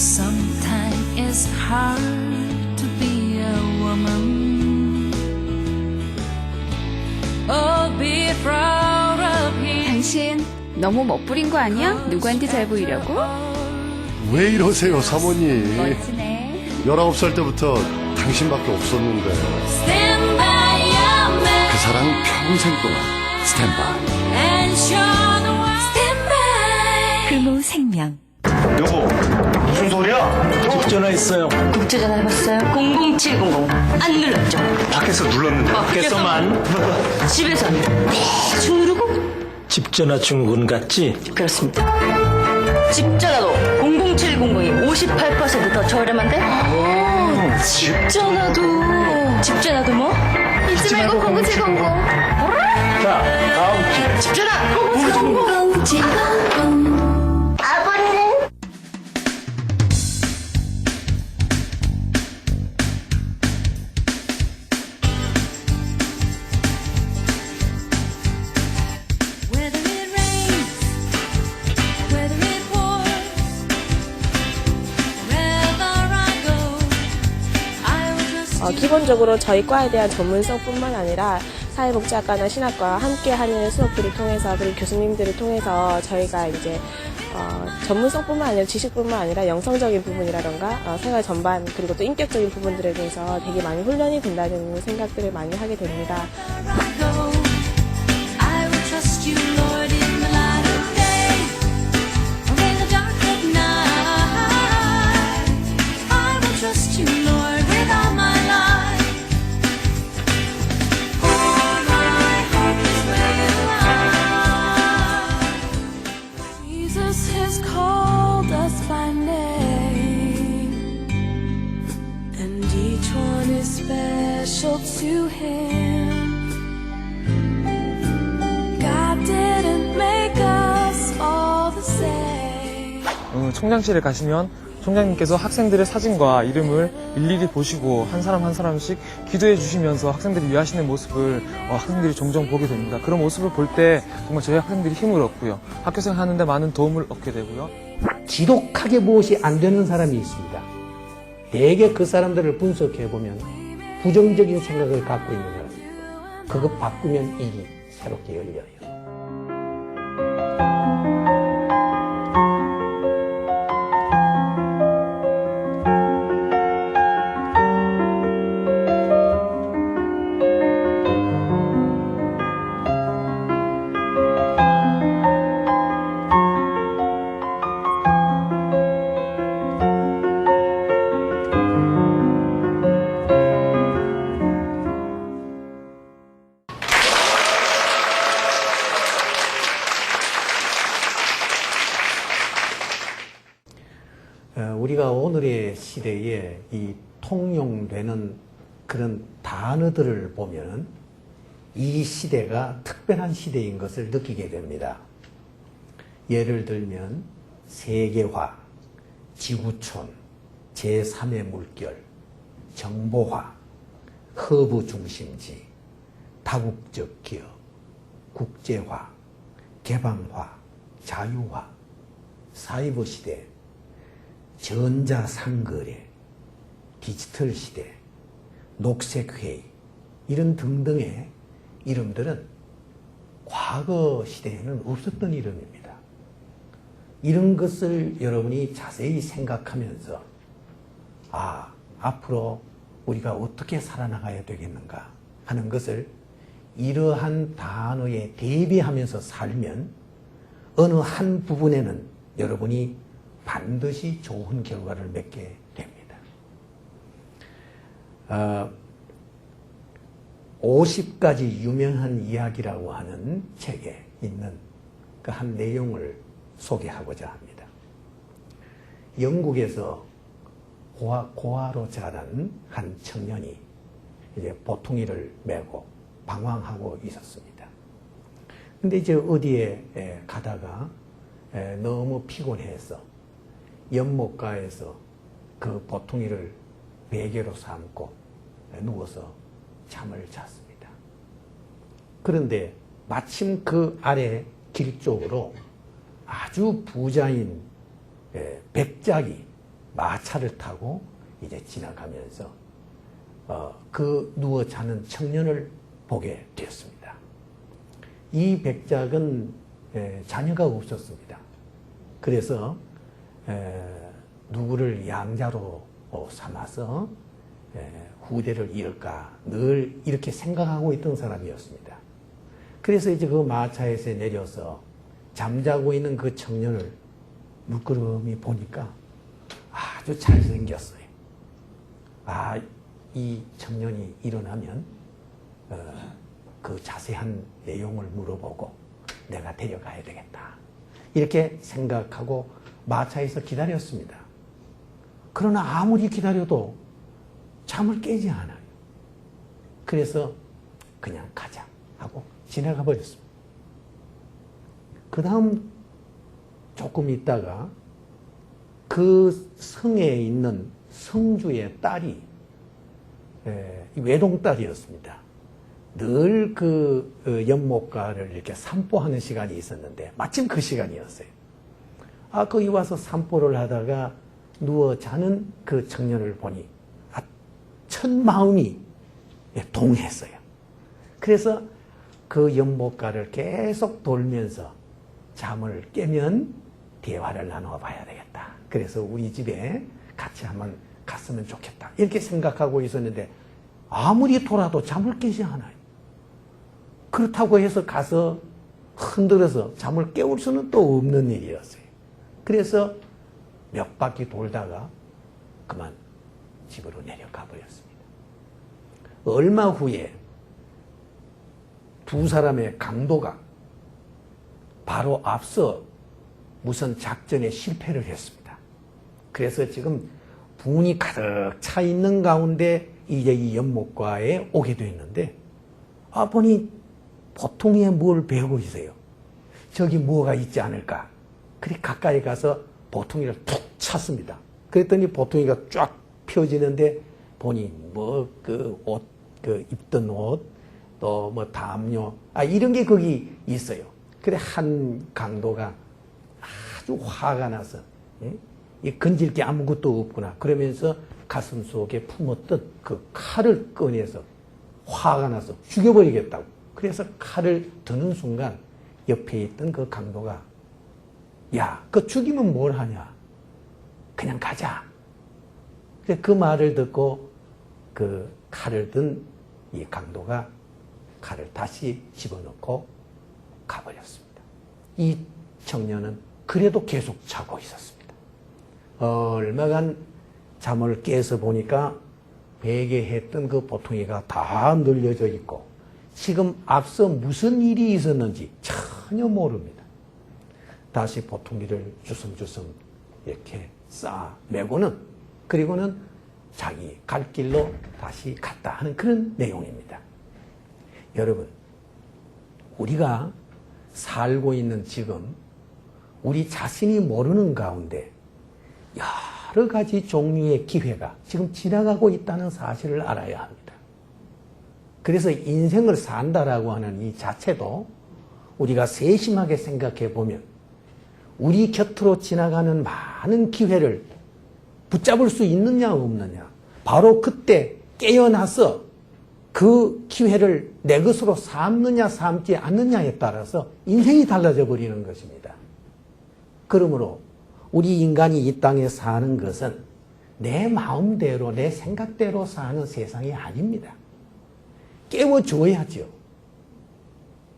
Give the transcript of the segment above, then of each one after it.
Sometimes it's hard to be a woman. Oh, be proud of him. 당신 너무 멋부린 거 아니야? 누구한테 잘 보이려고? 왜 이러세요, 사모님? 멋지네. 19살 때부터 당신밖에 없었는데. Stand by your man 그 사랑 평생 동안 스탠바이. and show the world. Stand by. 금호 생명. 여보, 무슨 소리야? 집 전화했어요. 국제전화 해봤어요? 00700. 안 눌렀죠? 밖에서 눌렀는데. 밖에서만? 집에서는 대충 누르고? 집 전화 중군 같지? 그렇습니다. 집전화도 00700이 58%더 저렴한데? 집전화도. 집전화도 뭐? 잊지 말고 00700. 자, 다음 집. 집전화! 00700. Whether it rains, whether it pours, wherever I go, I will trust you. 기본적으로 저희 과에 대한 전문성뿐만 아니라 사회복지학과나 신학과와 함께하는 수업들을 통해서 그리고 교수님들을 통해서 저희가 이제 전문성뿐만 아니라 지식뿐만 아니라 영성적인 부분이라던가 생활 전반 그리고 또 인격적인 부분들에 대해서 되게 많이 훈련이 된다는 생각들을 많이 하게 됩니다. Go. I will trust you, Lord, in the light of day or in the dark of night. I will trust you, Lord, with all my life. All my hope is where you are. Jesus has called us by name, and each one is special to him. God didn't make us all the same. 총장실에 가시면 총장님께서 학생들의 사진과 이름을 일일이 보시고 한 사람 한 사람씩 기도해 주시면서 학생들을 위하시는 모습을 학생들이 종종 보게 됩니다. 그런 모습을 볼 때 정말 저희 학생들이 힘을 얻고요. 학교생활 하는데 많은 도움을 얻게 되고요. 지독하게 무엇이 안 되는 사람이 있습니다. 대개 그 사람들을 분석해보면 부정적인 생각을 갖고 있는 사람입니다. 그거 바꾸면 일이 새롭게 열려요. 우리가 오늘의 시대에 이 통용되는 그런 단어들을 보면 이 시대가 특별한 시대인 것을 느끼게 됩니다. 예를 들면 세계화, 지구촌, 제3의 물결, 정보화, 허브 중심지, 다국적 기업, 국제화, 개방화, 자유화, 사이버 시대, 전자상거래, 디지털 시대, 녹색회의 이런 등등의 이름들은 과거 시대에는 없었던 이름입니다. 이런 것을 여러분이 자세히 생각하면서 앞으로 우리가 어떻게 살아나가야 되겠는가 하는 것을 이러한 단어에 대비하면서 살면 어느 한 부분에는 여러분이 반드시 좋은 결과를 맺게 됩니다. 50가지 유명한 이야기라고 하는 책에 있는 그 한 내용을 소개하고자 합니다. 영국에서 고아로 자란 한 청년이 이제 보통이를 메고 방황하고 있었습니다. 근데 이제 어디에 가다가 너무 피곤해서 연못가에서 그 보통이를 베개로 삼고 누워서 잠을 잤습니다. 그런데 마침 그 아래 길 쪽으로 아주 부자인 백작이 마차를 타고 이제 지나가면서 그 누워 자는 청년을 보게 되었습니다. 이 백작은 자녀가 없었습니다. 그래서 누구를 양자로 삼아서 후대를 이을까 늘 이렇게 생각하고 있던 사람이었습니다. 그래서 이제 그 마차에서 내려서 잠자고 있는 그 청년을 물끄러미 보니까 아주 잘생겼어요. 이 청년이 일어나면 그 자세한 내용을 물어보고 내가 데려가야 되겠다. 이렇게 생각하고 마차에서 기다렸습니다. 그러나 아무리 기다려도 잠을 깨지 않아요. 그래서 그냥 가자 하고 지나가 버렸습니다. 그 다음 조금 있다가 그 성에 있는 성주의 딸이 외동딸이었습니다. 늘 그 연못가를 이렇게 산보하는 시간이 있었는데 마침 그 시간이었어요. 거기 와서 산보를 하다가 누워 자는 그 청년을 보니 첫 마음이 동했어요. 그래서 그 연못가를 계속 돌면서 잠을 깨면 대화를 나눠봐야 되겠다. 그래서 우리 집에 같이 한번 갔으면 좋겠다. 이렇게 생각하고 있었는데 아무리 돌아도 잠을 깨지 않아요. 그렇다고 해서 가서 흔들어서 잠을 깨울 수는 또 없는 일이었어요. 그래서 몇 바퀴 돌다가 그만 집으로 내려가 버렸습니다. 얼마 후에 두 사람의 강도가 바로 앞서 무슨 작전에 실패를 했습니다. 그래서 지금 분이 가득 차 있는 가운데 이제 이 연못가에 오게 됐는데 보니 보통에 뭘 배우고 있어요. 저기 뭐가 있지 않을까. 그래 가까이 가서 보통이를 툭 찼습니다. 그랬더니 보통이가 쫙 펴지는데 보니 뭐 그 옷, 그 입던 옷, 또 뭐 담요, 이런 게 거기 있어요. 그래 한 강도가 아주 화가 나서 이 건질 게 아무것도 없구나. 그러면서 가슴 속에 품었던 그 칼을 꺼내서 화가 나서 죽여버리겠다고. 그래서 칼을 드는 순간 옆에 있던 그 강도가 야, 그 죽이면 뭘 하냐? 그냥 가자. 그 말을 듣고 그 칼을 든 이 강도가 칼을 다시 집어넣고 가버렸습니다. 이 청년은 그래도 계속 자고 있었습니다. 얼마간 잠을 깨서 보니까 베개 했던 그 보통이가 다 늘려져 있고 지금 앞서 무슨 일이 있었는지 전혀 모릅니다. 다시 보통이를 주섬주섬 이렇게 싸매고는 그리고는 자기 갈 길로 다시 갔다 하는 그런 내용입니다. 여러분, 우리가 살고 있는 지금 우리 자신이 모르는 가운데 여러 가지 종류의 기회가 지금 지나가고 있다는 사실을 알아야 합니다. 그래서 인생을 산다라고 하는 이 자체도 우리가 세심하게 생각해 보면 우리 곁으로 지나가는 많은 기회를 붙잡을 수 있느냐 없느냐, 바로 그때 깨어나서 그 기회를 내 것으로 삼느냐 삼지 않느냐에 따라서 인생이 달라져 버리는 것입니다. 그러므로 우리 인간이 이 땅에 사는 것은 내 마음대로 내 생각대로 사는 세상이 아닙니다. 깨워줘야죠.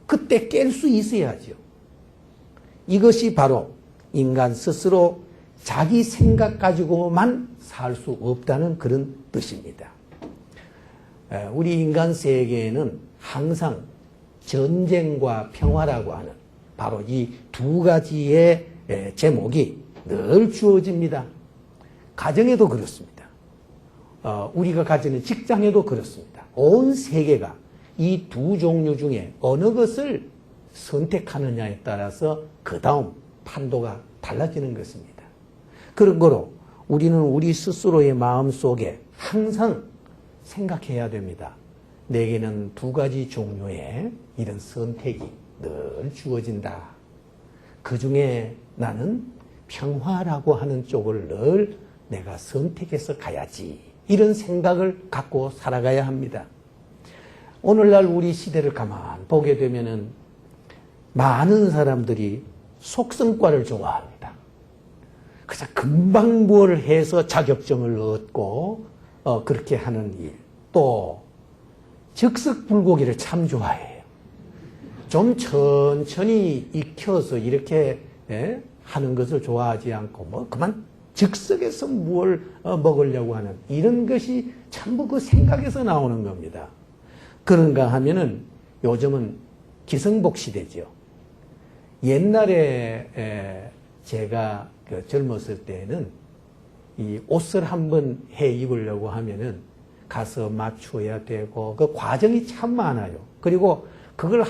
그때 깰 수 있어야죠. 이것이 바로 인간 스스로 자기 생각 가지고만 살 수 없다는 그런 뜻입니다. 우리 인간 세계에는 항상 전쟁과 평화라고 하는 바로 이 두 가지의 제목이 늘 주어집니다. 가정에도 그렇습니다. 우리가 가지는 직장에도 그렇습니다. 온 세계가 이 두 종류 중에 어느 것을 선택하느냐에 따라서 그 다음 판도가 달라지는 것입니다. 그런 거로 우리는 우리 스스로의 마음속에 항상 생각해야 됩니다. 내게는 두 가지 종류의 이런 선택이 늘 주어진다. 그 중에 나는 평화라고 하는 쪽을 늘 내가 선택해서 가야지. 이런 생각을 갖고 살아가야 합니다. 오늘날 우리 시대를 가만 보게 되면은 많은 사람들이 속성과를 좋아합니다. 그래서 금방 뭘 해서 자격증을 얻고 그렇게 하는 일. 또 즉석불고기를 참 좋아해요. 좀 천천히 익혀서 이렇게 하는 것을 좋아하지 않고 뭐 그만 즉석에서 뭘 먹으려고 하는 이런 것이 전부 그 생각에서 나오는 겁니다. 그런가 하면은 요즘은 기성복 시대죠. 옛날에 제가 젊었을 때는 이 옷을 한번 해 입으려고 하면은 가서 맞춰야 되고 그 과정이 참 많아요. 그리고 그걸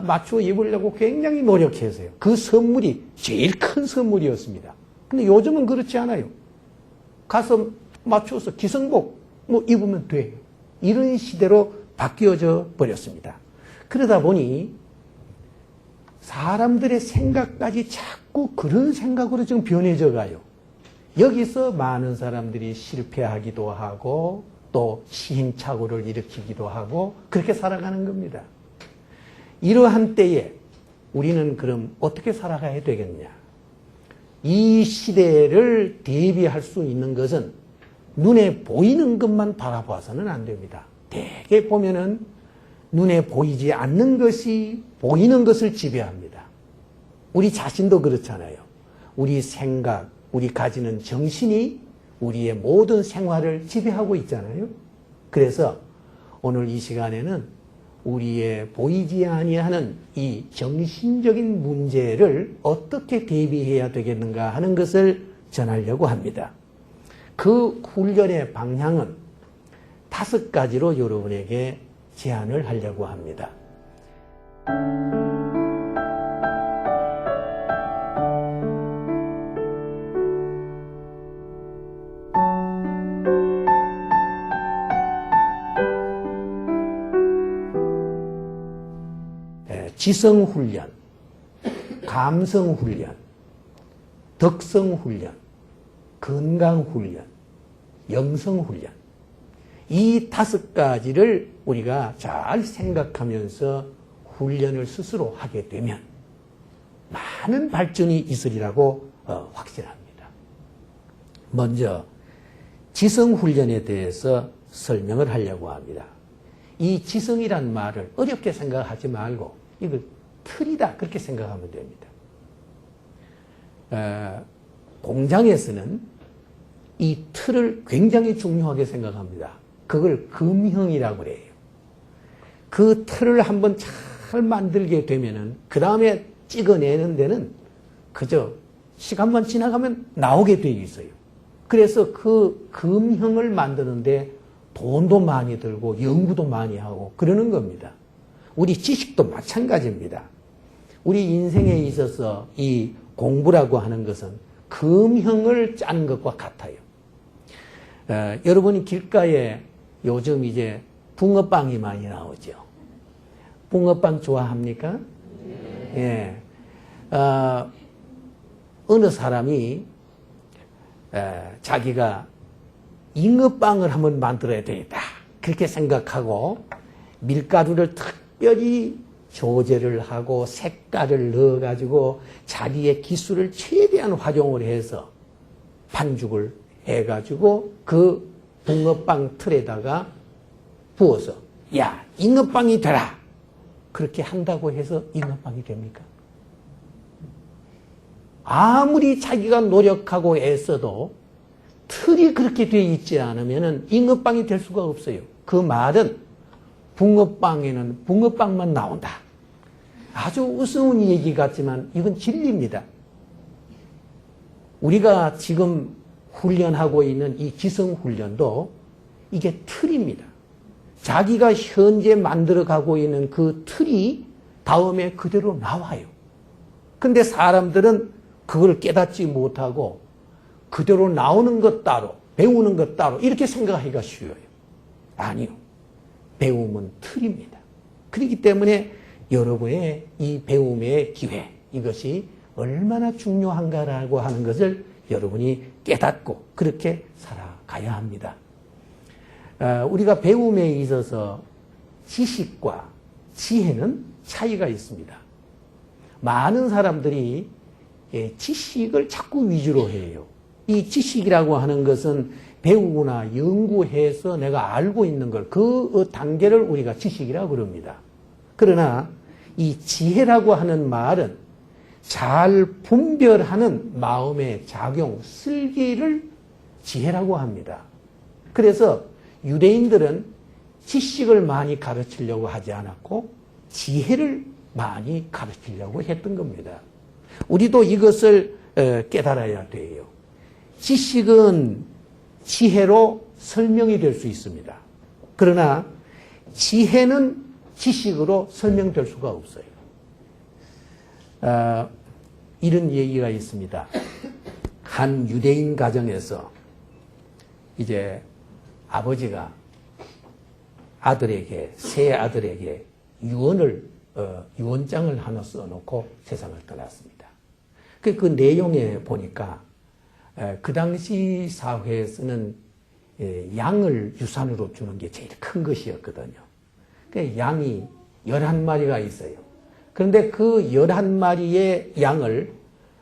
맞춰 입으려고 굉장히 노력했어요. 그 선물이 제일 큰 선물이었습니다. 근데 요즘은 그렇지 않아요. 가서 맞춰서 기성복 뭐 입으면 돼. 이런 시대로 바뀌어져 버렸습니다. 그러다 보니 사람들의 생각까지 자꾸 그런 생각으로 지금 변해져 가요. 여기서 많은 사람들이 실패하기도 하고 또 시행착오를 일으키기도 하고 그렇게 살아가는 겁니다. 이러한 때에 우리는 그럼 어떻게 살아가야 되겠냐? 이 시대를 대비할 수 있는 것은 눈에 보이는 것만 바라봐서는 안 됩니다. 대개 보면은 눈에 보이지 않는 것이 보이는 것을 지배합니다. 우리 자신도 그렇잖아요. 우리 생각, 우리 가지는 정신이 우리의 모든 생활을 지배하고 있잖아요. 그래서 오늘 이 시간에는 우리의 보이지 아니하는 이 정신적인 문제를 어떻게 대비해야 되겠는가 하는 것을 전하려고 합니다. 그 훈련의 방향은 5가지로 여러분에게 제안을 하려고 합니다. 지성훈련, 감성훈련, 덕성훈련, 건강훈련, 영성훈련. 이 5가지를 우리가 잘 생각하면서 훈련을 스스로 하게 되면 많은 발전이 있으리라고 확신합니다. 먼저 지성훈련에 대해서 설명을 하려고 합니다. 이 지성이란 말을 어렵게 생각하지 말고 이거 틀이다 그렇게 생각하면 됩니다. 공장에서는 이 틀을 굉장히 중요하게 생각합니다. 그걸 금형이라고 그래요. 그 틀을 한번 잘 만들게 되면은 그 다음에 찍어내는 데는 그저 시간만 지나가면 나오게 되어 있어요. 그래서 그 금형을 만드는데 돈도 많이 들고 연구도 많이 하고 그러는 겁니다. 우리 지식도 마찬가지입니다. 우리 인생에 있어서 이 공부라고 하는 것은 금형을 짜는 것과 같아요. 여러분이 길가에 요즘 이제 붕어빵이 많이 나오죠. 붕어빵 좋아합니까? 예. 어느 사람이 자기가 잉어빵을 한번 만들어야 되겠다. 그렇게 생각하고 밀가루를 특별히 조제를 하고 색깔을 넣어가지고 자기의 기술을 최대한 활용을 해서 반죽을 해가지고 그 붕어빵 틀에다가 부어서 야, 잉어빵이 되라. 그렇게 한다고 해서 잉어빵이 됩니까? 아무리 자기가 노력하고 애써도 틀이 그렇게 돼 있지 않으면 잉어빵이 될 수가 없어요. 그 말은 붕어빵에는 붕어빵만 나온다. 아주 우스운 얘기 같지만 이건 진리입니다. 우리가 지금 훈련하고 있는 이 기성훈련도 이게 틀입니다. 자기가 현재 만들어가고 있는 그 틀이 다음에 그대로 나와요. 근데 사람들은 그걸 깨닫지 못하고 그대로 나오는 것 따로, 배우는 것 따로 이렇게 생각하기가 쉬워요. 아니요. 배움은 틀입니다. 그렇기 때문에 여러분의 이 배움의 기회, 이것이 얼마나 중요한가라고 하는 것을 여러분이 깨닫고 그렇게 살아가야 합니다. 우리가 배움에 있어서 지식과 지혜는 차이가 있습니다. 많은 사람들이 지식을 자꾸 위주로 해요. 이 지식이라고 하는 것은 배우거나 연구해서 내가 알고 있는 걸, 그 단계를 우리가 지식이라고 그럽니다. 그러나 이 지혜라고 하는 말은 잘 분별하는 마음의 작용, 슬기를 지혜라고 합니다. 그래서 유대인들은 지식을 많이 가르치려고 하지 않았고 지혜를 많이 가르치려고 했던 겁니다. 우리도 이것을 깨달아야 돼요. 지식은 지혜로 설명이 될 수 있습니다. 그러나 지혜는 지식으로 설명될 수가 없어요. 이런 얘기가 있습니다. 한 유대인 가정에서 이제 아버지가 새 아들에게 유언장을 하나 써놓고 세상을 떠났습니다. 그 내용에 보니까 그 당시 사회에서는 양을 유산으로 주는 게 제일 큰 것이었거든요. 그 양이 11마리가 있어요. 그런데 그 11마리의 양을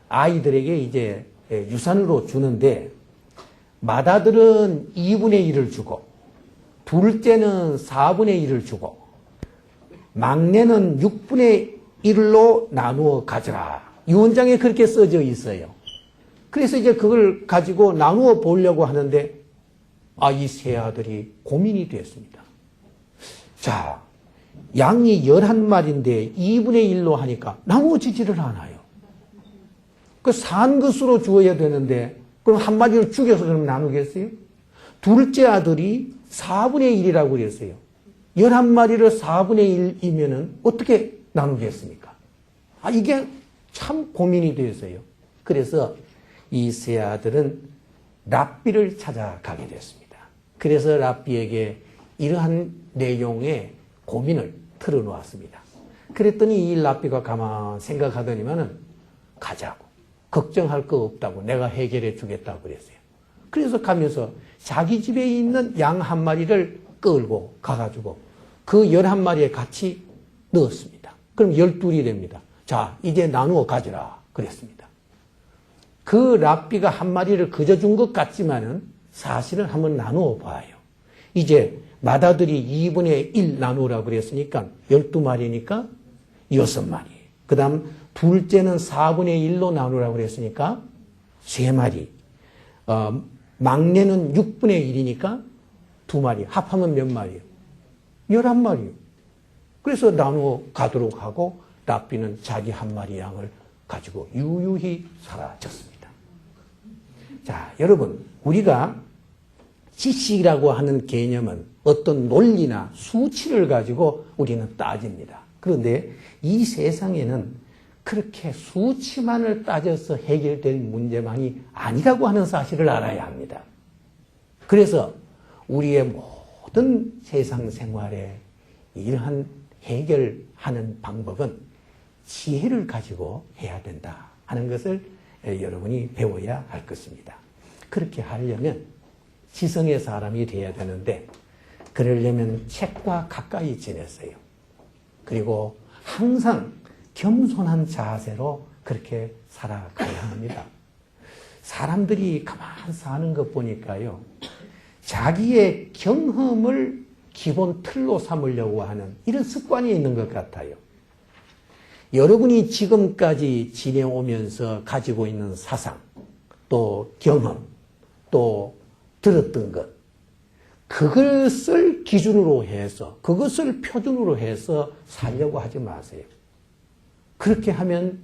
아이들에게 이제 유산으로 주는데 맏아들은 2분의 1을 주고 둘째는 4분의 1을 주고 막내는 6분의 1로 나누어 가져라. 유언장에 그렇게 써져 있어요. 그래서 이제 그걸 가지고 나누어 보려고 하는데 이 세 아들이 고민이 됐습니다. 자, 양이 11마리인데 2분의 1로 하니까 나누어지지를 않아요. 그 산 것으로 주어야 되는데 그럼 한 마리를 죽여서 그럼 나누겠어요? 둘째 아들이 4분의 1이라고 그랬어요. 11마리를 4분의 1이면은 어떻게 나누겠습니까? 이게 참 고민이 되었어요. 그래서 이 세 아들은 랍비를 찾아가게 됐습니다. 그래서 랍비에게 이러한 내용의 고민을 털어놓았습니다. 그랬더니 이 랍비가 가만 생각하더니만은 가자고. 걱정할 거 없다고. 내가 해결해 주겠다고 그랬어요. 그래서 가면서 자기 집에 있는 양 한 마리를 끌고 가가지고 그 11마리에 같이 넣었습니다. 그럼 12이 됩니다. 자, 이제 나누어 가지라. 그랬습니다. 그 랍비가 한 마리를 그저 준 것 같지만은 사실은 한번 나누어 봐요. 이제 맏아들이 2분의 1 나누라고 그랬으니까 12마리니까 6마리. 그 다음 둘째는 4분의 1로 나누라고 그랬으니까 3마리. 막내는 6분의 1이니까 2마리. 합하면 몇 마리예요? 11마리요. 그래서 나누어 가도록 하고 랍비는 자기 한 마리 양을 가지고 유유히 사라졌습니다. 자, 여러분, 우리가 지식이라고 하는 개념은 어떤 논리나 수치를 가지고 우리는 따집니다. 그런데 이 세상에는 그렇게 수치만을 따져서 해결될 문제만이 아니라고 하는 사실을 알아야 합니다. 그래서 우리의 모든 세상 생활에 이러한 해결하는 방법은 지혜를 가지고 해야 된다 하는 것을 여러분이 배워야 할 것입니다. 그렇게 하려면 지성의 사람이 돼야 되는데 그러려면 책과 가까이 지냈어요. 그리고 항상 겸손한 자세로 그렇게 살아가야 합니다. 사람들이 가만 사는 것 보니까요. 자기의 경험을 기본 틀로 삼으려고 하는 이런 습관이 있는 것 같아요. 여러분이 지금까지 지내오면서 가지고 있는 사상, 또 경험, 또 들었던 것, 그것을 기준으로 해서, 그것을 표준으로 해서 살려고 하지 마세요. 그렇게 하면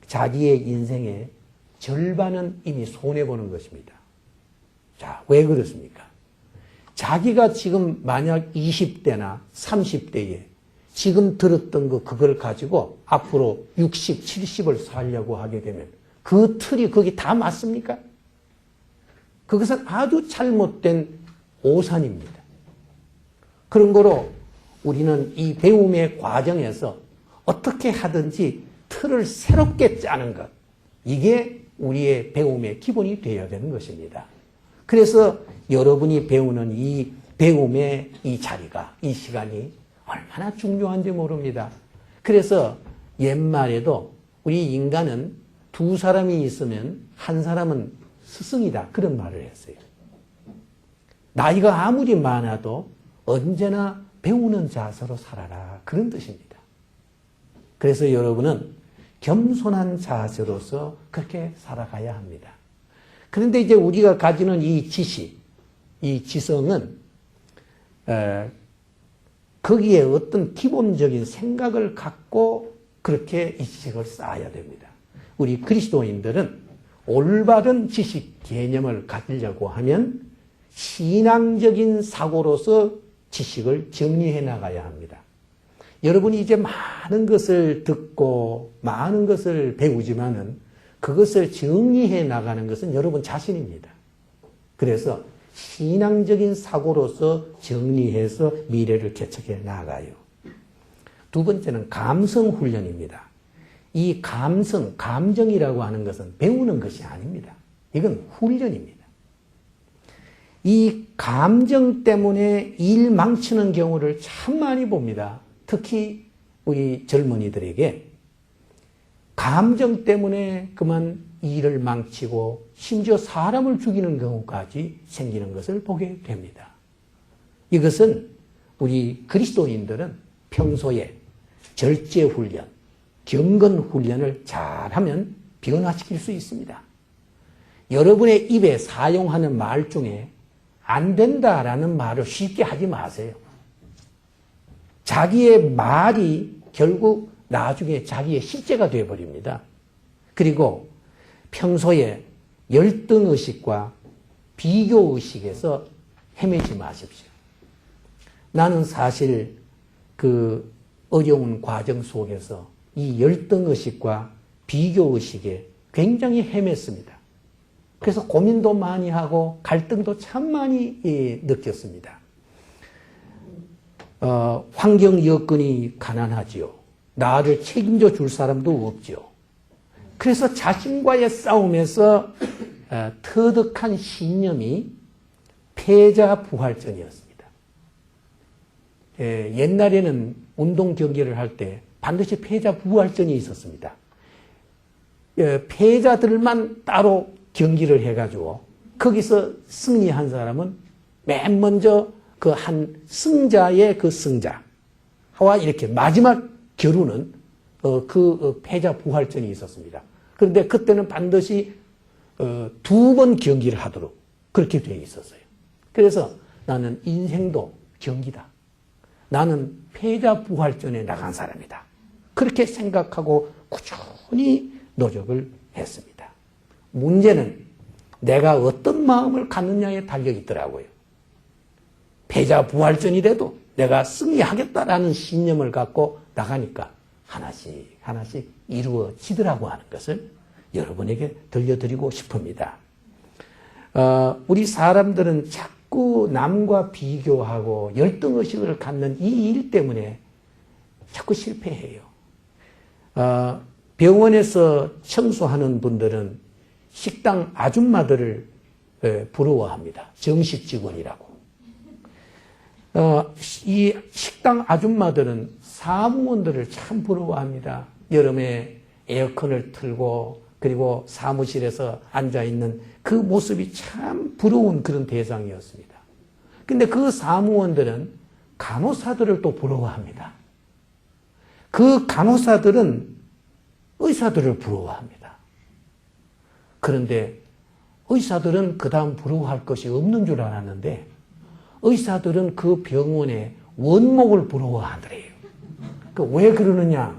자기의 인생의 절반은 이미 손해보는 것입니다. 자, 왜 그렇습니까? 자기가 지금 만약 20대나 30대에 지금 들었던 거 그걸 가지고 앞으로 60, 70을 살려고 하게 되면 그 틀이 거기 다 맞습니까? 그것은 아주 잘못된 오산입니다. 그런 거로 우리는 이 배움의 과정에서 어떻게 하든지 틀을 새롭게 짜는 것, 이게 우리의 배움의 기본이 되어야 되는 것입니다. 그래서 여러분이 배우는 이 배움의 이 자리가, 이 시간이 얼마나 중요한지 모릅니다. 그래서 옛말에도 우리 인간은 두 사람이 있으면 한 사람은 스승이다. 그런 말을 했어요. 나이가 아무리 많아도 언제나 배우는 자세로 살아라. 그런 뜻입니다. 그래서 여러분은 겸손한 자세로서 그렇게 살아가야 합니다. 그런데 이제 우리가 가지는 이 지식, 이 지성은 거기에 어떤 기본적인 생각을 갖고 그렇게 이 지식을 쌓아야 됩니다. 우리 그리스도인들은 올바른 지식 개념을 가지려고 하면 신앙적인 사고로서 지식을 정리해 나가야 합니다. 여러분이 이제 많은 것을 듣고 많은 것을 배우지만은 그것을 정리해 나가는 것은 여러분 자신입니다. 그래서 신앙적인 사고로서 정리해서 미래를 개척해 나가요. 두 번째는 감성 훈련입니다. 이 감정이라고 하는 것은 배우는 것이 아닙니다. 이건 훈련입니다. 이 감정 때문에 일 망치는 경우를 참 많이 봅니다. 특히 우리 젊은이들에게 감정 때문에 그만 일을 망치고 심지어 사람을 죽이는 경우까지 생기는 것을 보게 됩니다. 이것은 우리 그리스도인들은 평소에 절제훈련, 경건훈련을 잘하면 변화시킬 수 있습니다. 여러분의 입에 사용하는 말 중에 안 된다라는 말을 쉽게 하지 마세요. 자기의 말이 결국 나중에 자기의 실제가 되어버립니다. 그리고 평소에 열등의식과 비교의식에서 헤매지 마십시오. 나는 사실 그 어려운 과정 속에서 이 열등의식과 비교의식에 굉장히 헤맸습니다. 그래서 고민도 많이 하고 갈등도 참 많이 느꼈습니다. 환경 여건이 가난하지요. 나를 책임져 줄 사람도 없죠. 그래서 자신과의 싸움에서 터득한 신념이 패자 부활전이었습니다. 옛날에는 운동 경기를 할 때 반드시 패자 부활전이 있었습니다. 패자들만 따로 경기를 해가지고 거기서 승리한 사람은 맨 먼저 그 한 승자의 그 승자와 이렇게 마지막 겨루는 그 패자 부활전이 있었습니다. 그런데 그때는 반드시 2번 경기를 하도록 그렇게 되어 있었어요. 그래서 나는 인생도 경기다. 나는 패자 부활전에 나간 사람이다. 그렇게 생각하고 꾸준히 노력을 했습니다. 문제는 내가 어떤 마음을 갖느냐에 달려 있더라고요. 패자 부활전이라도 내가 승리하겠다라는 신념을 갖고 나가니까 하나씩 하나씩 이루어지더라고 하는 것을 여러분에게 들려드리고 싶습니다. 우리 사람들은 자꾸 남과 비교하고 열등의식을 갖는 이 일 때문에 자꾸 실패해요. 병원에서 청소하는 분들은 식당 아줌마들을 부러워합니다. 정식 직원이라고. 이 식당 아줌마들은 사무원들을 참 부러워합니다. 여름에 에어컨을 틀고 그리고 사무실에서 앉아있는 그 모습이 참 부러운 그런 대상이었습니다. 근데 그 사무원들은 간호사들을 또 부러워합니다. 그 간호사들은 의사들을 부러워합니다. 그런데 의사들은 그 다음 부러워할 것이 없는 줄 알았는데 의사들은 그 병원의 원목을 부러워하더래요. 왜 그러느냐?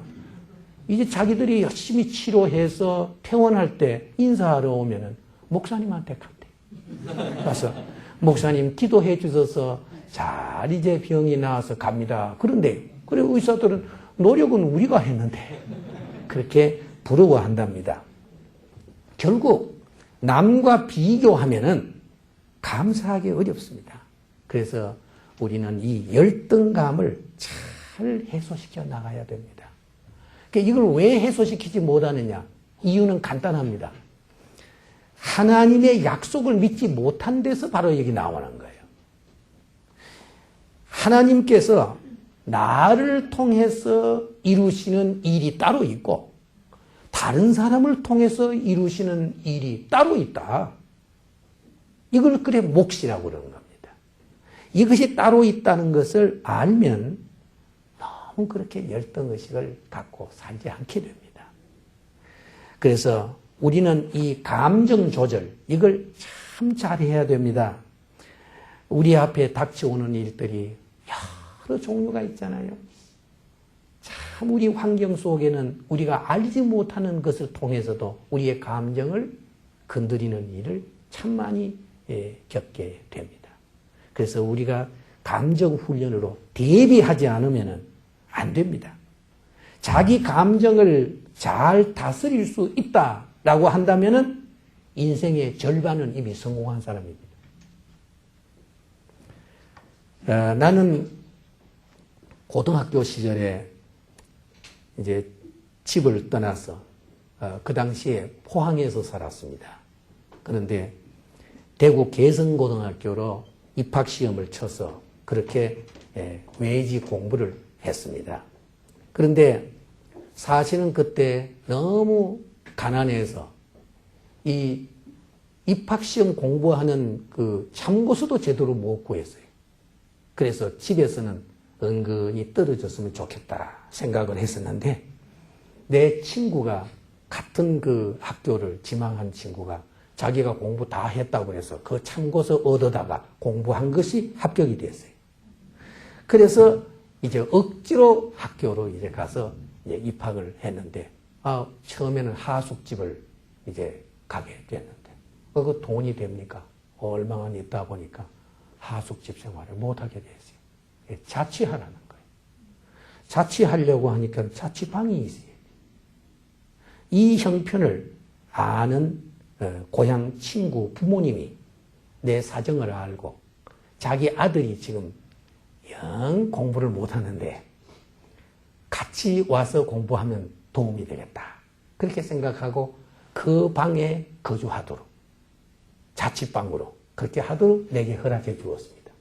이제 자기들이 열심히 치료해서 퇴원할 때 인사하러 오면은 목사님한테 간대. 가서 목사님 기도해 주셔서 잘 이제 병이 나아서 갑니다. 그런데 그래 의사들은 노력은 우리가 했는데 그렇게 부러워한답니다. 결국 남과 비교하면은 감사하기 어렵습니다. 그래서 우리는 이 열등감을 잘 해소시켜 나가야 됩니다. 이걸 왜 해소시키지 못하느냐? 이유는 간단합니다. 하나님의 약속을 믿지 못한 데서 바로 여기 나오는 거예요. 하나님께서 나를 통해서 이루시는 일이 따로 있고 다른 사람을 통해서 이루시는 일이 따로 있다. 이걸 그래 몫이라고 그러는 겁니다. 이것이 따로 있다는 것을 알면 너무 그렇게 열등의식을 갖고 살지 않게 됩니다. 그래서 우리는 이 감정 조절, 이걸 참 잘해야 됩니다. 우리 앞에 닥쳐오는 일들이 여러 종류가 있잖아요. 참 우리 환경 속에는 우리가 알지 못하는 것을 통해서도 우리의 감정을 건드리는 일을 참 많이 겪게 됩니다. 그래서 우리가 감정 훈련으로 대비하지 않으면 안 됩니다. 자기 감정을 잘 다스릴 수 있다라고 한다면 인생의 절반은 이미 성공한 사람입니다. 나는 고등학교 시절에 이제 집을 떠나서 그 당시에 포항에서 살았습니다. 그런데 대구 개성고등학교로 입학시험을 쳐서 그렇게 외지 공부를 했습니다. 그런데 사실은 그때 너무 가난해서 이 입학시험 공부하는 그 참고서도 제대로 못 구했어요. 그래서 집에서는 은근히 떨어졌으면 좋겠다 생각을 했었는데 내 친구가 같은 그 학교를 지망한 친구가 자기가 공부 다 했다고 해서 그 참고서 얻어다가 공부한 것이 합격이 됐어요. 그래서 이제 억지로 학교로 이제 가서 이제 입학을 했는데 처음에는 하숙집을 이제 가게 됐는데 그 돈이 됩니까? 얼마만 있다 보니까 하숙집 생활을 못하게 됐어요. 자취하라는 거예요. 자취하려고 하니까 자취방이 있어요. 이 형편을 아는 고향 친구 부모님이 내 사정을 알고 자기 아들이 지금 영 공부를 못하는데 같이 와서 공부하면 도움이 되겠다. 그렇게 생각하고 그 방에 거주하도록 자취방으로 그렇게 하도록 내게 허락해 주었습니다.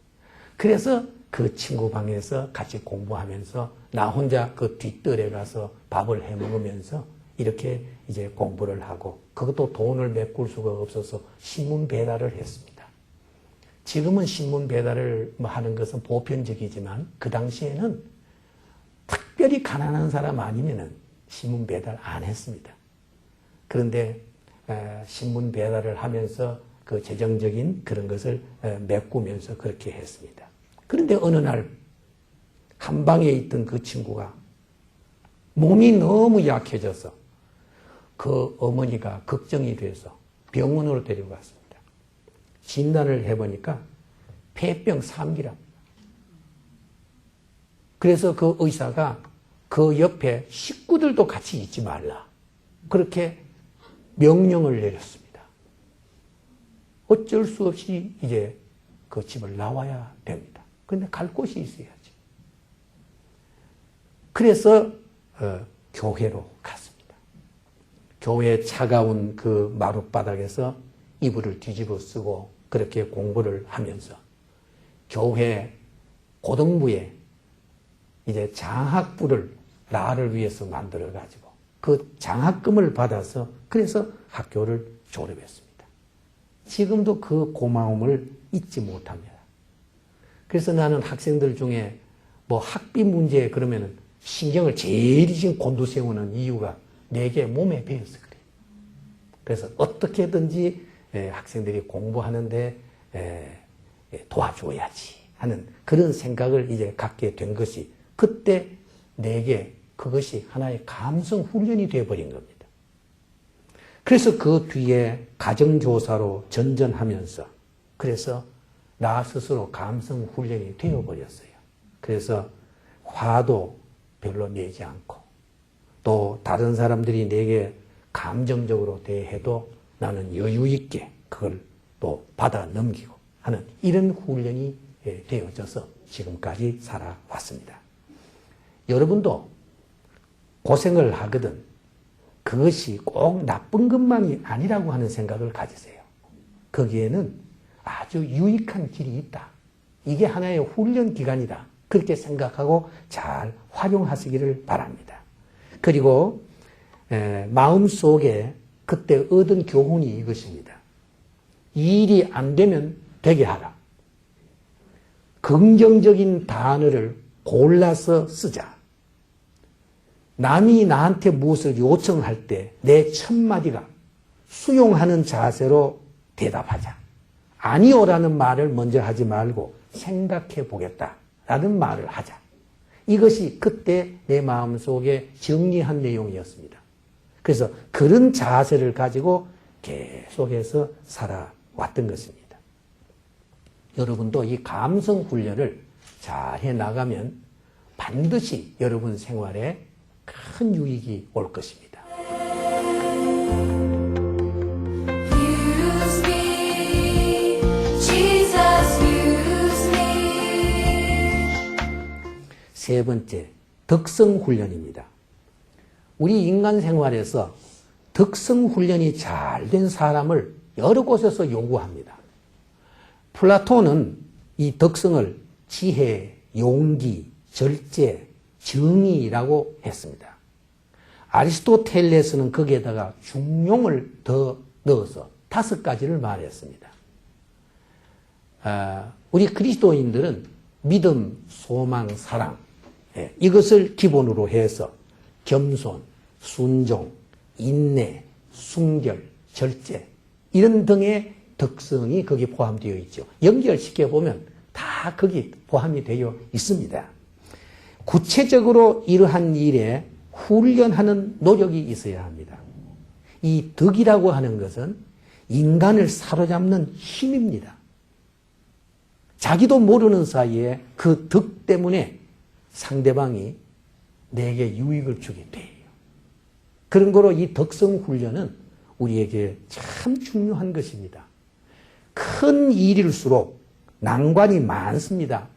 그래서 그 친구 방에서 같이 공부하면서 나 혼자 그 뒷뜰에 가서 밥을 해 먹으면서 이렇게 이제 공부를 하고 그것도 돈을 메꿀 수가 없어서 신문 배달을 했습니다. 지금은 신문 배달을 하는 것은 보편적이지만 그 당시에는 특별히 가난한 사람 아니면은 신문 배달 안 했습니다. 그런데 신문 배달을 하면서 그 재정적인 그런 것을 메꾸면서 그렇게 했습니다. 그런데 어느 날 한 방에 있던 그 친구가 몸이 너무 약해져서 그 어머니가 걱정이 돼서 병원으로 데려갔습니다. 진단을 해보니까 폐병 3기랍니다. 그래서 그 의사가 그 옆에 식구들도 같이 있지 말라. 그렇게 명령을 내렸습니다. 어쩔 수 없이 이제 그 집을 나와야 됩니다. 그런데 갈 곳이 있어야지. 그래서 교회로 갔습니다. 교회 차가운 그 마룻바닥에서 이불을 뒤집어 쓰고 그렇게 공부를 하면서 교회 고등부에 이제 장학부를 나를 위해서 만들어가지고 그 장학금을 받아서 그래서 학교를 졸업했습니다. 지금도 그 고마움을 잊지 못합니다. 그래서 나는 학생들 중에 뭐 학비 문제 그러면은 신경을 제일 지금 곤두세우는 이유가 내게 몸에 배어서 그래요. 그래서 어떻게든지 학생들이 공부하는데 도와줘야지 하는 그런 생각을 이제 갖게 된 것이 그때 내게 그것이 하나의 감성 훈련이 되어버린 겁니다. 그래서 그 뒤에 가정교사로 전전하면서 그래서 나 스스로 감성 훈련이 되어버렸어요. 그래서 화도 별로 내지 않고 또 다른 사람들이 내게 감정적으로 대해도 나는 여유 있게 그걸 또 받아 넘기고 하는 이런 훈련이 되어져서 지금까지 살아왔습니다. 여러분도 고생을 하거든 그것이 꼭 나쁜 것만이 아니라고 하는 생각을 가지세요. 거기에는 아주 유익한 길이 있다. 이게 하나의 훈련 기간이다. 그렇게 생각하고 잘 활용하시기를 바랍니다. 그리고 마음속에 그때 얻은 교훈이 이것입니다. 이 일이 안 되면 되게 하라. 긍정적인 단어를 골라서 쓰자. 남이 나한테 무엇을 요청할 때 내 첫마디가 수용하는 자세로 대답하자. 아니오라는 말을 먼저 하지 말고 생각해 보겠다라는 말을 하자. 이것이 그때 내 마음속에 정리한 내용이었습니다. 그래서 그런 자세를 가지고 계속해서 살아왔던 것입니다. 여러분도 이 감성 훈련을 잘 해나가면 반드시 여러분 생활에 큰 유익이 올 것입니다. Use me, Jesus, use me. 세 번째, 덕성 훈련입니다. 우리 인간 생활에서 덕성 훈련이 잘 된 사람을 여러 곳에서 요구합니다. 플라톤은 이 덕성을 지혜, 용기, 절제, 정의라고 했습니다. 아리스토텔레스는 거기에다가 중용을 더 넣어서 5가지를 말했습니다. 우리 그리스도인들은 믿음, 소망, 사랑, 이것을 기본으로 해서 겸손, 순종, 인내, 순결, 절제 이런 등의 덕성이 거기에 포함되어 있죠. 연결시켜 보면 다 거기 포함이 되어 있습니다. 구체적으로 이러한 일에 훈련하는 노력이 있어야 합니다. 이 덕이라고 하는 것은 인간을 사로잡는 힘입니다. 자기도 모르는 사이에 그 덕 때문에 상대방이 내게 유익을 주게 돼요. 그런 거로 이 덕성 훈련은 우리에게 참 중요한 것입니다. 큰 일일수록 난관이 많습니다.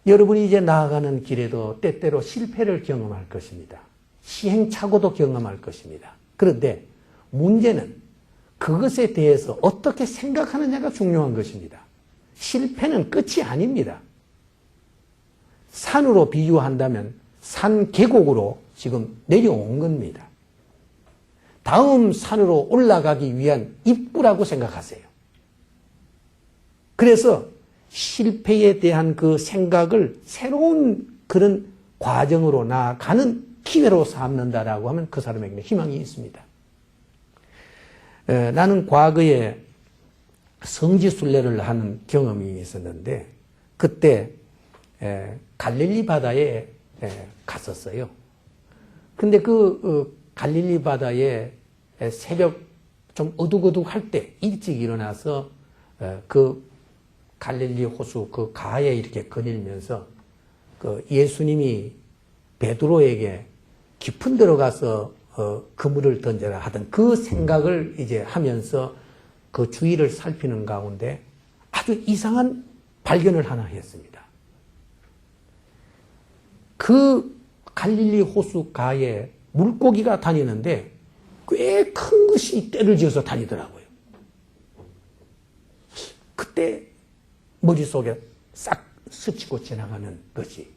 여러분이 이제 나아가는 길에도 때때로 실패를 경험할 것입니다. 시행착오도 경험할 것입니다. 그런데 문제는 그것에 대해서 어떻게 생각하느냐가 중요한 것입니다. 실패는 끝이 아닙니다. 산으로 비유한다면 산 계곡으로 지금 내려온 겁니다. 다음 산으로 올라가기 위한 입구라고 생각하세요. 그래서 실패에 대한 그 생각을 새로운 그런 과정으로 나아가는 기회로 삼는다라고 하면 그 사람에게는 희망이 있습니다. 나는 과거에 성지순례를 하는 경험이 있었는데 그때 갈릴리 바다에 갔었어요. 근데 그 갈릴리 바다에 새벽 좀 어둑어둑할 때 일찍 일어나서 그 갈릴리 호수 그 가에 이렇게 거닐면서 그 예수님이 베드로에게 깊은 데로 가서 그물을 던져라 하던 그 생각을 이제 하면서 그 주위를 살피는 가운데 아주 이상한 발견을 하나 했습니다. 그 갈릴리 호수 가에 물고기가 다니는데 꽤 큰 것이 떼를 지어서 다니더라고요. 그때 머릿속에 싹 스치고 지나가는 것이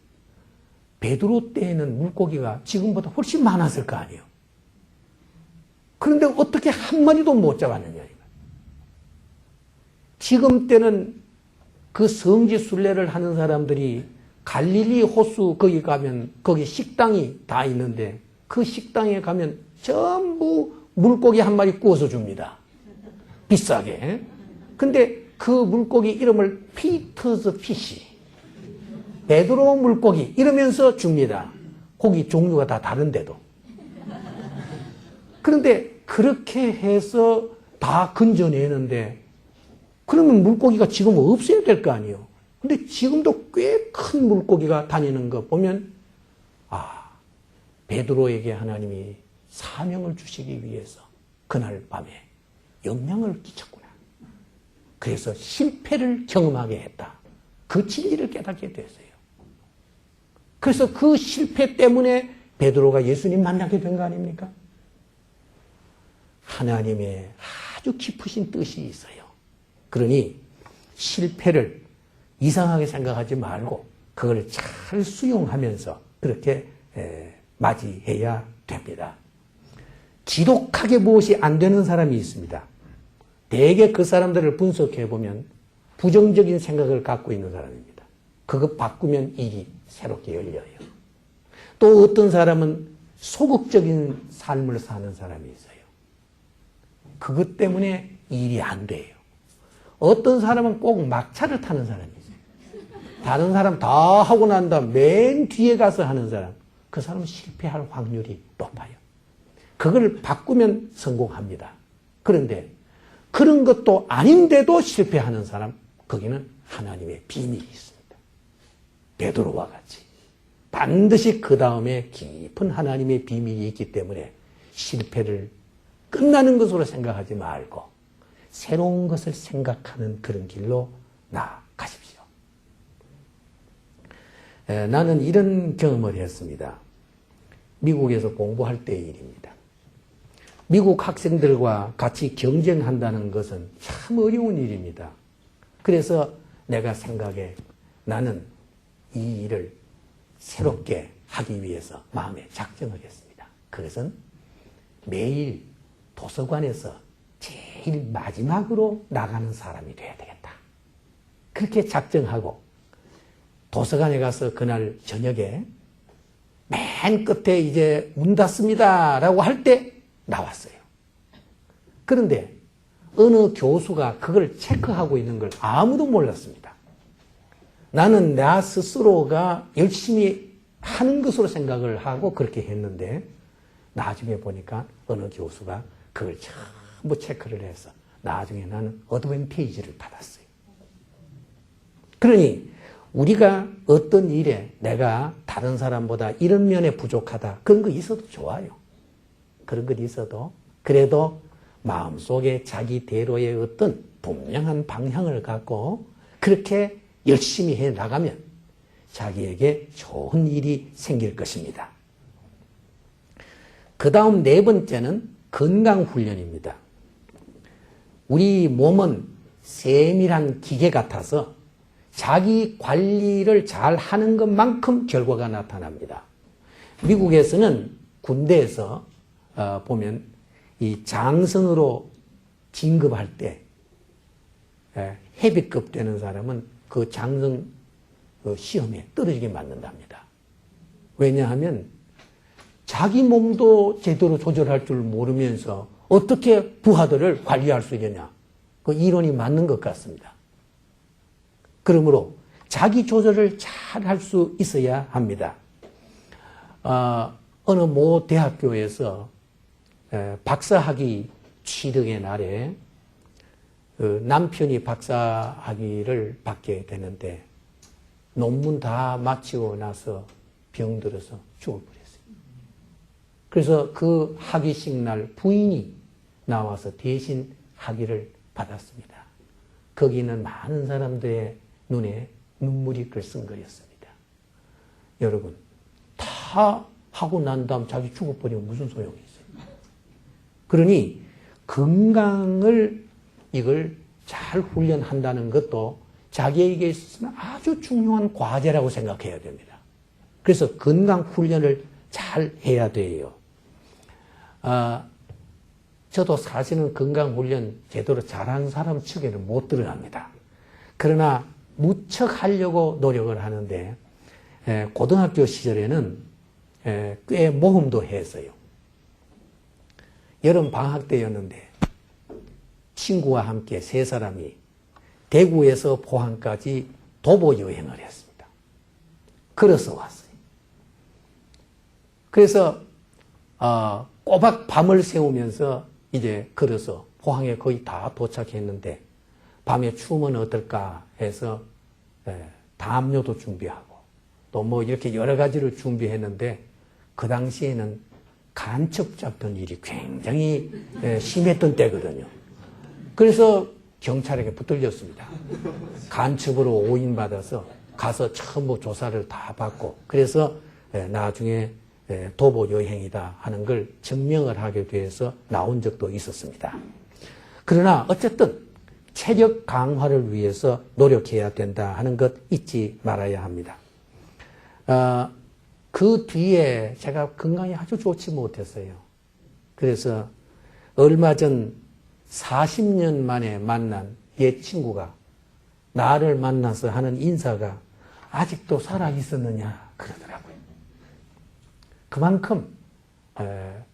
베드로 때에는 물고기가 지금보다 훨씬 많았을 거 아니에요. 그런데 어떻게 한 마리도 못 잡았느냐. 지금 때는 그 성지 순례를 하는 사람들이 갈릴리 호수 거기 가면 거기 식당이 다 있는데 그 식당에 가면 전부 물고기 한 마리 구워서 줍니다. 비싸게. 근데 그 물고기 이름을 피터스 피시, 베드로 물고기 이러면서 줍니다. 고기 종류가 다 다른데도. 그런데 그렇게 해서 다 건져내는데 그러면 물고기가 지금 없어야 될 거 아니에요. 근데 지금도 꽤 큰 물고기가 다니는 거 보면 베드로에게 하나님이 사명을 주시기 위해서 그날 밤에 영향을 끼쳤구나. 그래서 실패를 경험하게 했다. 그 진리를 깨닫게 됐어요. 그래서 그 실패 때문에 베드로가 예수님 만나게 된 거 아닙니까? 하나님의 아주 깊으신 뜻이 있어요. 그러니 실패를 이상하게 생각하지 말고 그걸 잘 수용하면서 그렇게 맞이해야 됩니다. 지독하게 무엇이 안 되는 사람이 있습니다. 대개 그 사람들을 분석해 보면 부정적인 생각을 갖고 있는 사람입니다. 그거 바꾸면 일이 새롭게 열려요. 또 어떤 사람은 소극적인 삶을 사는 사람이 있어요. 그것 때문에 일이 안 돼요. 어떤 사람은 꼭 막차를 타는 사람이 있어요. 다른 사람 다 하고 난 다음 맨 뒤에 가서 하는 사람, 그 사람은 실패할 확률이 높아요. 그걸 바꾸면 성공합니다. 그런데 그런 것도 아닌데도 실패하는 사람, 거기는 하나님의 비밀이 있습니다. 베드로와 같이 반드시 그 다음에 깊은 하나님의 비밀이 있기 때문에 실패를 끝나는 것으로 생각하지 말고 새로운 것을 생각하는 그런 길로 나아가십시오. 나는 이런 경험을 했습니다. 미국에서 공부할 때의 일입니다. 미국 학생들과 같이 경쟁한다는 것은 참 어려운 일입니다. 그래서 내가 생각해 나는 이 일을 새롭게 하기 위해서 마음에 작정을 했습니다. 그것은 매일 도서관에서 제일 마지막으로 나가는 사람이 돼야 되겠다. 그렇게 작정하고 도서관에 가서 그날 저녁에 맨 끝에 이제 문 닫습니다 라고 할 때 나왔어요. 그런데 어느 교수가 그걸 체크하고 있는 걸 아무도 몰랐습니다. 나는 나 스스로가 열심히 하는 것으로 생각을 하고 그렇게 했는데 나중에 보니까 어느 교수가 그걸 전부 체크를 해서 나중에 나는 어드밴티지를 받았어요. 그러니 우리가 어떤 일에 내가 다른 사람보다 이런 면에 부족하다 그런 거 있어도 좋아요. 그런 것 있어도 그래도 마음속에 자기대로의 어떤 분명한 방향을 갖고 그렇게 열심히 해 나가면 자기에게 좋은 일이 생길 것입니다. 그 다음 네 번째는 건강훈련입니다. 우리 몸은 세밀한 기계 같아서 자기 관리를 잘 하는 것만큼 결과가 나타납니다. 미국에서는 군대에서 보면 이 장성으로 진급할 때 헤비급 되는 사람은 그 장성 시험에 떨어지게 맞는답니다. 왜냐하면 자기 몸도 제대로 조절할 줄 모르면서 어떻게 부하들을 관리할 수 있느냐. 그 이론이 맞는 것 같습니다. 그러므로 자기 조절을 잘 할 수 있어야 합니다. 어느 모 대학교에서 박사학위 취득의 날에 남편이 박사학위를 받게 되는데 논문 다 마치고 나서 병들어서 죽을 뻔했어요. 그래서 그 학위식 날 부인이 나와서 대신 학위를 받았습니다. 거기는 많은 사람들의 눈에 눈물이 글썽거렸습니다. 여러분, 다 하고 난 다음 자기 죽어버리면 무슨 소용이 있어요? 그러니 건강을 이걸 잘 훈련한다는 것도 자기에게 있어서는 아주 중요한 과제라고 생각해야 됩니다. 그래서 건강 훈련을 잘 해야 돼요. 저도 사실은 건강 훈련 제대로 잘하는 사람 측에는 못 들어갑니다. 그러나 무척 하려고 노력을 하는데 고등학교 시절에는 꽤 모험도 했어요. 여름 방학 때였는데 친구와 함께 세 사람이 대구에서 포항까지 도보 여행을 했습니다. 걸어서 왔어요. 그래서 꼬박 밤을 새우면서 이제 걸어서 포항에 거의 다 도착했는데 밤에 추우면 어떨까 해서 담요도 준비하고 또 뭐 이렇게 여러 가지를 준비했는데 그 당시에는 간첩 잡던 일이 굉장히 심했던 때거든요. 그래서 경찰에게 붙들렸습니다. 간첩으로 오인받아서 가서 전부 조사를 다 받고 그래서 나중에 도보 여행이다 하는 걸 증명을 하게 돼서 나온 적도 있었습니다. 그러나 어쨌든 체력 강화를 위해서 노력해야 된다 하는 것 잊지 말아야 합니다. 그 뒤에 제가 건강이 아주 좋지 못했어요. 그래서 얼마 전 40년 만에 만난 옛 친구가 나를 만나서 하는 인사가 아직도 살아 있었느냐 그러더라고요. 그만큼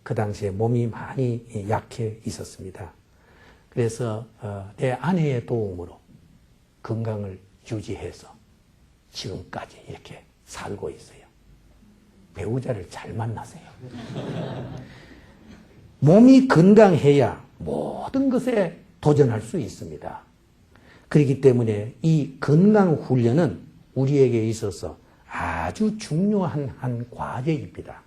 그 당시에 몸이 많이 약해 있었습니다. 그래서 내 아내의 도움으로 건강을 유지해서 지금까지 이렇게 살고 있어요. 배우자를 잘 만나세요. 몸이 건강해야 모든 것에 도전할 수 있습니다. 그렇기 때문에 이 건강 훈련은 우리에게 있어서 아주 중요한 한 과제입니다.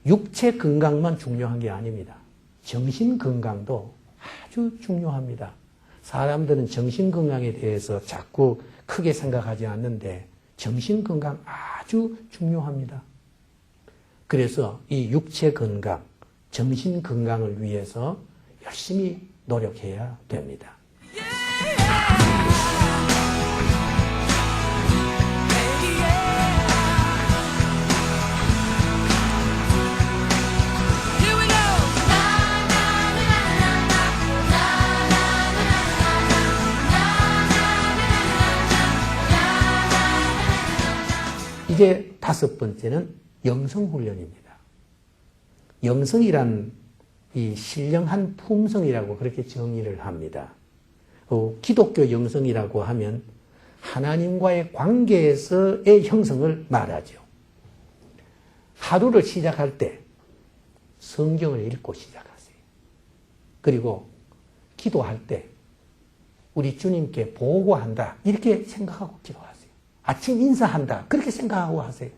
육체 건강만 중요한 게 아닙니다. 정신 건강도 아주 중요합니다. 사람들은 정신 건강에 대해서 자꾸 크게 생각하지 않는데 정신 건강 아주 중요합니다. 그래서 이 육체 건강, 정신 건강을 위해서 열심히 노력해야 됩니다. 이제 5번째는 영성훈련입니다. 영성이란 이 신령한 품성이라고 그렇게 정의를 합니다. 기독교 영성이라고 하면 하나님과의 관계에서의 형성을 말하죠. 하루를 시작할 때 성경을 읽고 시작하세요. 그리고 기도할 때 우리 주님께 보고한다 이렇게 생각하고 기도하세요. 아침 인사한다 그렇게 생각하고 하세요.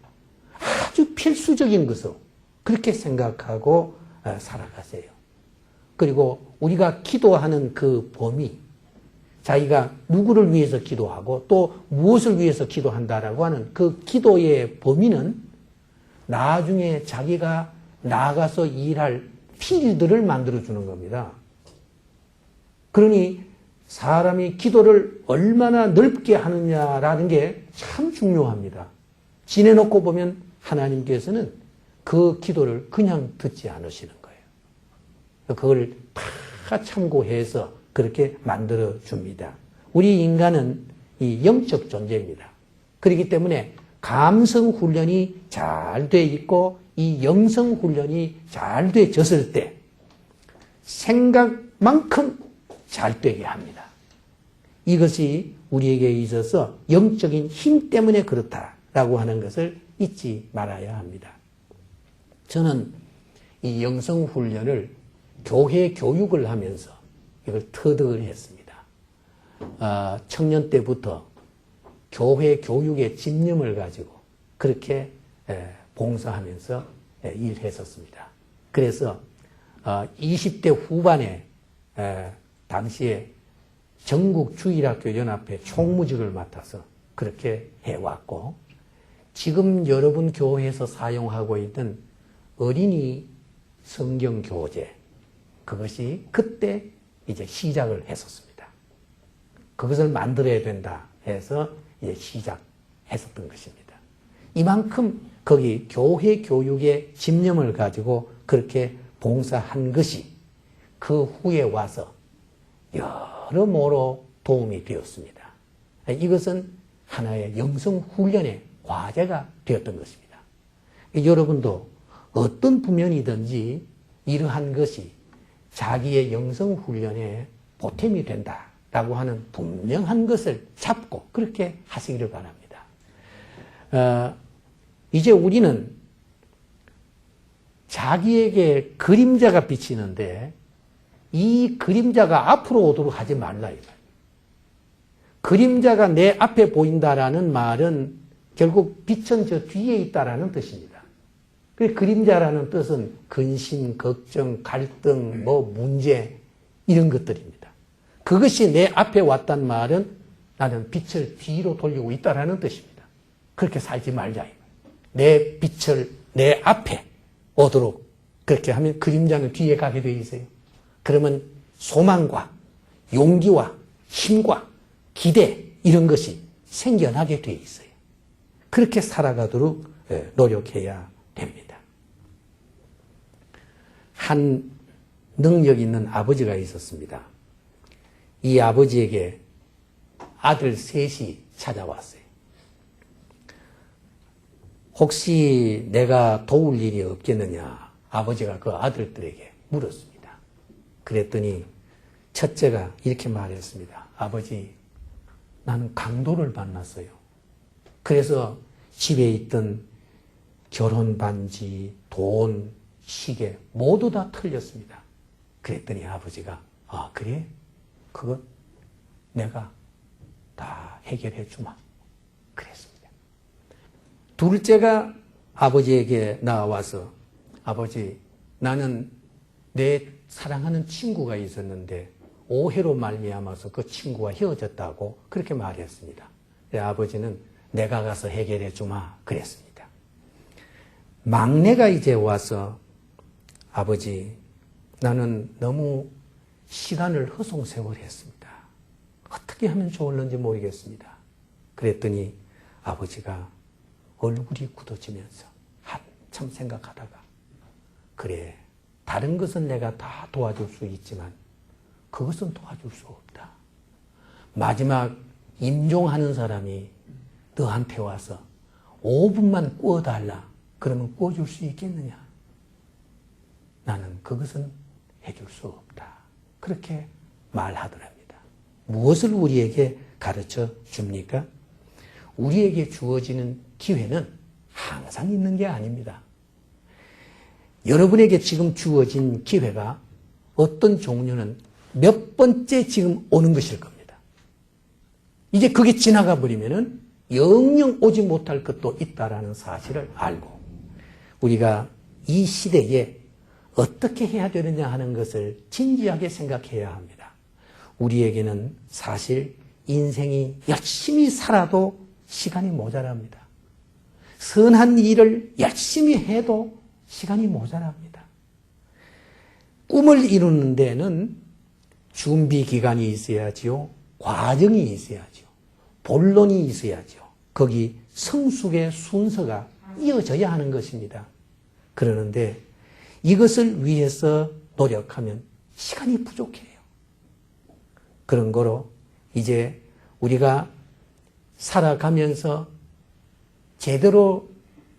아주 필수적인 것으로 그렇게 생각하고 살아가세요. 그리고 우리가 기도하는 그 범위, 자기가 누구를 위해서 기도하고 또 무엇을 위해서 기도한다라고 하는 그 기도의 범위는 나중에 자기가 나가서 일할 필드를 만들어주는 겁니다. 그러니 사람이 기도를 얼마나 넓게 하느냐라는 게 참 중요합니다. 지내놓고 보면 하나님께서는 그 기도를 그냥 듣지 않으시는 거예요. 그걸 다 참고해서 그렇게 만들어줍니다. 우리 인간은 이 영적 존재입니다. 그렇기 때문에 감성 훈련이 잘 돼 있고 이 영성 훈련이 잘 되어졌을 때 생각만큼 잘 되게 합니다. 이것이 우리에게 있어서 영적인 힘 때문에 그렇다라고 하는 것을 잊지 말아야 합니다. 저는 이 영성 훈련을 교회 교육을 하면서 이걸 터득을 했습니다. 청년 때부터 교회 교육의 집념을 가지고 그렇게 봉사하면서 일했었습니다. 그래서 20대 후반에 당시에 전국주일학교연합회 총무직을 맡아서 그렇게 해왔고 지금 여러분 교회에서 사용하고 있는 어린이 성경교재 그것이 그때 이제 시작을 했었습니다. 그것을 만들어야 된다 해서 이제 시작했었던 것입니다. 이만큼 거기 교회 교육의 집념을 가지고 그렇게 봉사한 것이 그 후에 와서 여러모로 도움이 되었습니다. 이것은 하나의 영성 훈련의 과제가 되었던 것입니다. 여러분도 어떤 부면이든지 이러한 것이 자기의 영성 훈련에 보탬이 된다라고 하는 분명한 것을 잡고 그렇게 하시기를 바랍니다. 이제 우리는 자기에게 그림자가 비치는데 이 그림자가 앞으로 오도록 하지 말라. 그림자가 내 앞에 보인다라는 말은 결국 빛은 저 뒤에 있다라는 뜻입니다. 그림자라는 뜻은 근심, 걱정, 갈등, 문제 이런 것들입니다. 그것이 내 앞에 왔단 말은 나는 빛을 뒤로 돌리고 있다라는 뜻입니다. 그렇게 살지 말자. 내 빛을 내 앞에 오도록 그렇게 하면 그림자는 뒤에 가게 되어 있어요. 그러면 소망과 용기와 힘과 기대 이런 것이 생겨나게 되어 있어요. 그렇게 살아가도록 노력해야 됩니다. 한 능력 있는 아버지가 있었습니다. 이 아버지에게 아들 셋이 찾아왔어요. 혹시 내가 도울 일이 없겠느냐 아버지가 그 아들들에게 물었습니다. 그랬더니 첫째가 이렇게 말했습니다. 아버지, 나는 강도를 만났어요. 그래서 집에 있던 결혼 반지, 돈, 시계 모두 다 털렸습니다. 그랬더니 아버지가 아 그래? 그것 내가 다 해결해 주마. 그랬습니다. 둘째가 아버지에게 나와서 아버지, 나는 내 사랑하는 친구가 있었는데 오해로 말미암아서 그 친구와 헤어졌다고 그렇게 말했습니다. 아버지는 내가 가서 해결해 주마 그랬습니다. 막내가 이제 와서 아버지, 나는 너무 시간을 허송세월했습니다. 어떻게 하면 좋을는지 모르겠습니다. 그랬더니 아버지가 얼굴이 굳어지면서 한참 생각하다가 그래, 다른 것은 내가 다 도와줄 수 있지만 그것은 도와줄 수 없다. 마지막 임종하는 사람이 너한테 와서 5분만 구워달라. 그러면 구워줄 수 있겠느냐? 나는 그것은 해줄 수 없다. 그렇게 말하더랍니다. 무엇을 우리에게 가르쳐 줍니까? 우리에게 주어지는 기회는 항상 있는 게 아닙니다. 여러분에게 지금 주어진 기회가 어떤 종류는 몇 번째 지금 오는 것일 겁니다. 이제 그게 지나가 버리면은 영영 오지 못할 것도 있다라는 사실을 알고 우리가 이 시대에 어떻게 해야 되느냐 하는 것을 진지하게 생각해야 합니다. 우리에게는 사실 인생이 열심히 살아도 시간이 모자랍니다. 선한 일을 열심히 해도 시간이 모자랍니다. 꿈을 이루는 데는 준비 기간이 있어야지요. 과정이 있어야죠. 본론이 있어야죠. 거기 성숙의 순서가 이어져야 하는 것입니다. 그러는데 이것을 위해서 노력하면 시간이 부족해요. 그런 거로 이제 우리가 살아가면서 제대로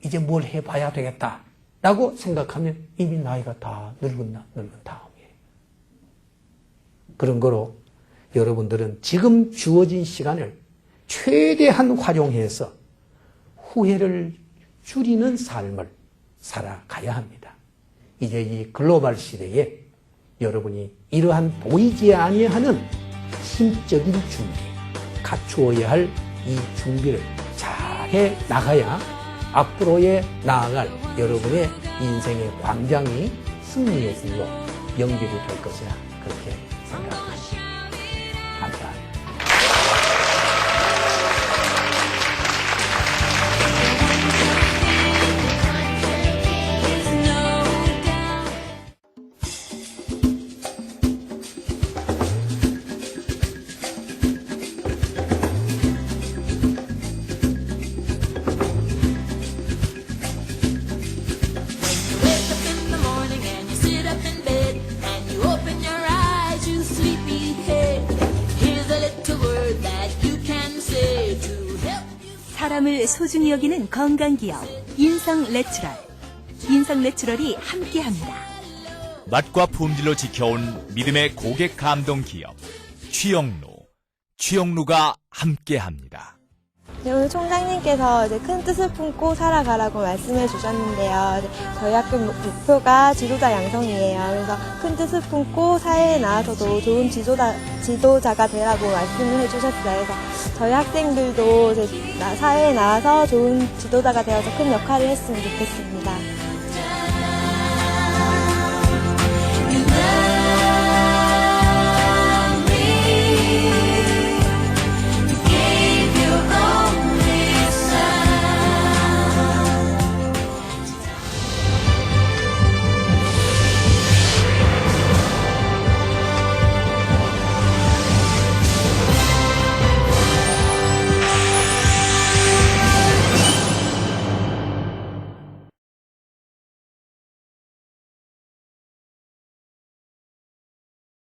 이제 뭘 해봐야 되겠다라고 생각하면 이미 나이가 다 늙은 다음이에요. 그런 거로 여러분들은 지금 주어진 시간을 최대한 활용해서 후회를 줄이는 삶을 살아가야 합니다. 이제 이 글로벌 시대에 여러분이 이러한 보이지 아니하는 심적인 준비, 갖추어야 할 이 준비를 잘해 나가야 앞으로의 나아갈 여러분의 인생의 광장이 승리의 길로 연결이 될 것이라 그렇게 생각합니다. 감사합니다. Wake up in the morning and you sit up in bed and you open your eyes, you sleepyhead. Here's a little word that you can say to help you. 사람을 소중히 여기는 건강기업 인성내추럴. 인성내추럴이 함께합니다. 맛과 품질로 지켜온 믿음의 고객 감동 기업 취영루가 함께합니다. 네, 오늘 총장님께서 이제 큰 뜻을 품고 살아가라고 말씀해 주셨는데요. 저희 학교 목표가 지도자 양성이에요. 그래서 큰 뜻을 품고 사회에 나와서도 좋은 지도자가 되라고 말씀을 해주셨어요. 그래서 저희 학생들도 이제 사회에 나와서 좋은 지도자가 되어서 큰 역할을 했으면 좋겠습니다.